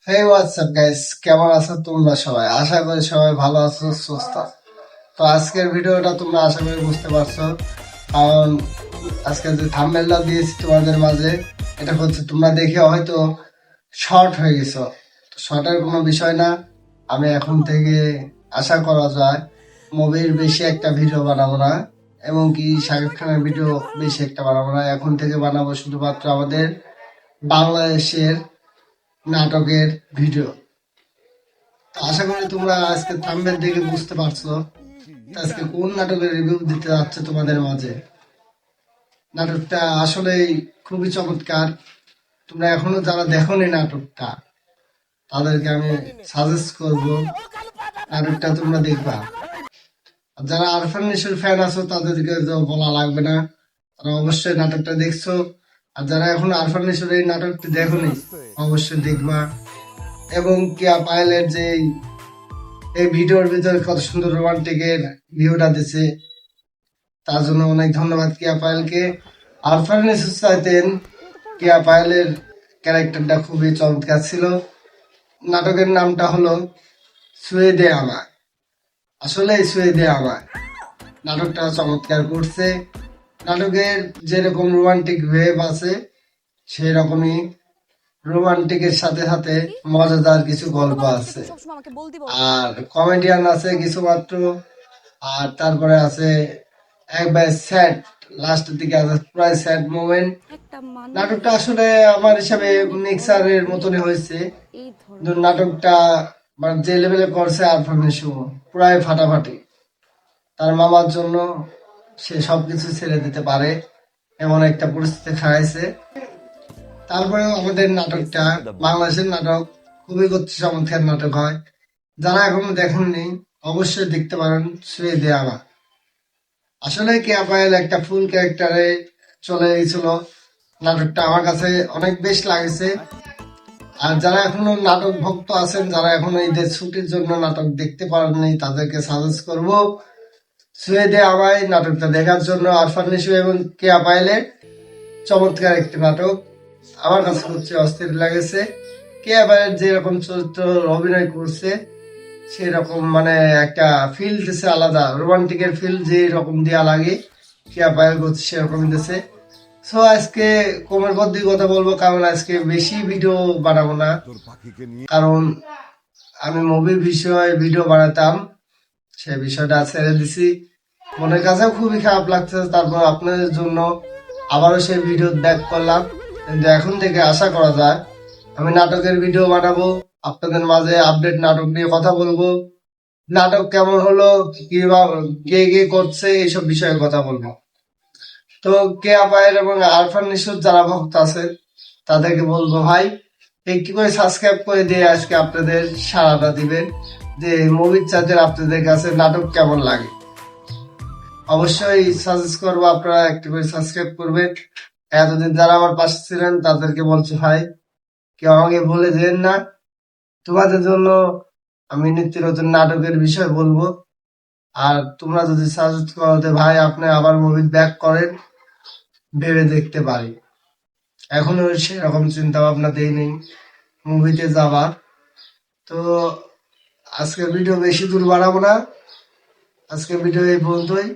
হেই WhatsApp guys, কেমন আছো তোমরা সবাই? আশা করি সবাই ভালো আছো, সুস্থ। তো আজকের ভিডিওটা তোমরা আশা করি বুঝতে পারছো, কারণ আজকে যে থাম্বনেলটা দিয়েছি তোমাদের মাঝে, এটা হচ্ছে তোমরা দেখে হয়তো শর্ট হয়ে গেছো। তো শর্টের কোনো বিষয় না। আমি এখন থেকে আশা করা যায় মুভির বেশি একটা ভিডিও বানাবো না, এবং কি শাকিব খানের ভিডিও বেশি একটা বানাবো না। এখন থেকে বানাবো শুধুমাত্র আমাদের বাংলাদেশের নাটকের ভিডিও। তো আশা করি তোমরা আজকে থাম্বনেল দেখে বুঝতে পারছো তো আজকে কোন নাটকের রিভিউ দিতে যাচ্ছে তোমাদের মাঝে। নাটকটা আসলেই খুবই চমৎকার। তোমরা এখনো যারা দেখোনি নাটকটা, তাদেরকে আমি সাজেস্ট করব নাটকটা তোমরা দেখবা। আর যারা আরফান নিশোর ফ্যান আছো তাদেরকে তো বলা লাগবে না, তারা অবশ্যই নাটকটা দেখছো। আর যারা এখন আরফান নিশোর এই নাটকটি দেখোনি, অবশ্যই দেখবা। এবং কিয়া পায়েলের যে এই ভিডিওর ভিতরে কত সুন্দর রোমান্টিকের ভিউটা দিছে, তার জন্য অনেক ধন্যবাদ কিয়া পায়েলকে। আর ফার্নেস চাইতেন কিয়া পায়েলের ক্যারেক্টারটা খুবই চমৎকার ছিল। নাটকের নামটা হলো ছুঁয়ে দে আমায়। আসলে ছুঁয়ে দে আমায় নাটকটা চমৎকার করছে। নাটকের যেরকম রোমান্টিক ওয়েভ আছে, সেই রকমই রোমান্টিকের সাথে সাথে মজাদার কিছু গল্প আছে, আর কমেডিয়ান আছে কিছু মাত্র। আর তারপরে আছে একবার স্যাড, লাস্টের দিকে আছে প্রায় স্যাড মোমেন্ট। নাটকটা আসলে আমার হিসাবে মিক্সারের মতনই হয়েছে। কিন্তু নাটকটা মানে যে লেভেলে করছে আরফান নিশো, প্রায় ফাটাফাটি। তার মামার জন্য সে সবকিছু ছেড়ে দিতে পারে এমন একটা পরিস্থিতি খাইছে। তারপরেও আমাদের নাটকটা, বাংলাদেশের নাটক, খুবই চমৎকার নাটক হয়। যারা এখনো দেখেননি অবশ্যই দেখতে পারেন ছুঁয়ে দেয়া আমার। আসলে কেয়া পায়েল একটা ফুল ক্যারেক্টারে চলে গেছিল। নাটকটা আমার কাছে অনেক বেশ লাগছে। আর যারা এখনো নাটক ভক্ত আছেন, যারা এখনো ঈদের ছুটির জন্য নাটক দেখতে পারেননি, তাদেরকে সাজেস্ট করব ছুঁয়ে দে আমায় নাটকটা দেখার জন্য। আরফান নিশো এবং কেয়া পায়েলের চমৎকার একটি নাটক, আমার কাছে হচ্ছে অস্থির লাগেছে। কেয়া পায়েল যেরকম চরিত্র অভিনয় করছে, সেই রকম মানে একটা ফিল দিছে, আলাদা রোমান্টিকের ফিল যে রকম দেওয়া লাগে কেয়া পায়েল করছে সেরকম দিছে। সো আজকে কমের পর দিয়ে কথা বলবো, কারণ আজকে বেশি ভিডিও বানাবো না, কারণ আমি মুভির বিষয়ে ভিডিও বানাতাম, সে বিষয়টা ছেড়ে দিছি। মনের কাছেও খুবই খারাপ লাগছে, তারপর আপনাদের জন্য আবারও সেই ভিডিও ব্যাক করলাম। কিন্তু এখন থেকে আশা করা যায় আমি নাটকের ভিডিও বানাবো, আপনাদের মাঝে আপডেট নাটক নিয়ে কথা বলবো। নাটক কেমন হলো, কিভাবে কে কে করছে, এইসব বিষয়ে কথা বলবো। তো কে আপায়ের এবং আরফান নিশোর যারা ভক্ত আছে, তাদেরকে বলবো ভাই একটু করে সাবস্ক্রাইব করে দিয়ে আজকে আপনাদের সাড়াটা দিবেন যে মুভির চার্জের আপনাদের কাছে নাটক কেমন লাগে। অবশ্যই সাজেস্ট করবো আপনারা একটু করে সাবস্ক্রাইব করবেন। এতদিন যারা আমার পাশে ছিলেন তাদেরকে বলছি ভাই, কেউ আমাকে ভুলে যেন না। তোমাদের জন্য আমি নিত্য নতুন নাটকের বিষয় বলবো। আর তোমরা যদি সাজেস্ট করো যে ভাই আপনি আবার মুভি ব্যাক করেন, ভেবে দেখতে পারি। এখনো সেরকম চিন্তা ভাবনা দেইনি মুভিতে যাবার। তো আজকের ভিডিও বেশি দূর বাড়াবো না, আজকের ভিডিও এই পর্যন্তই।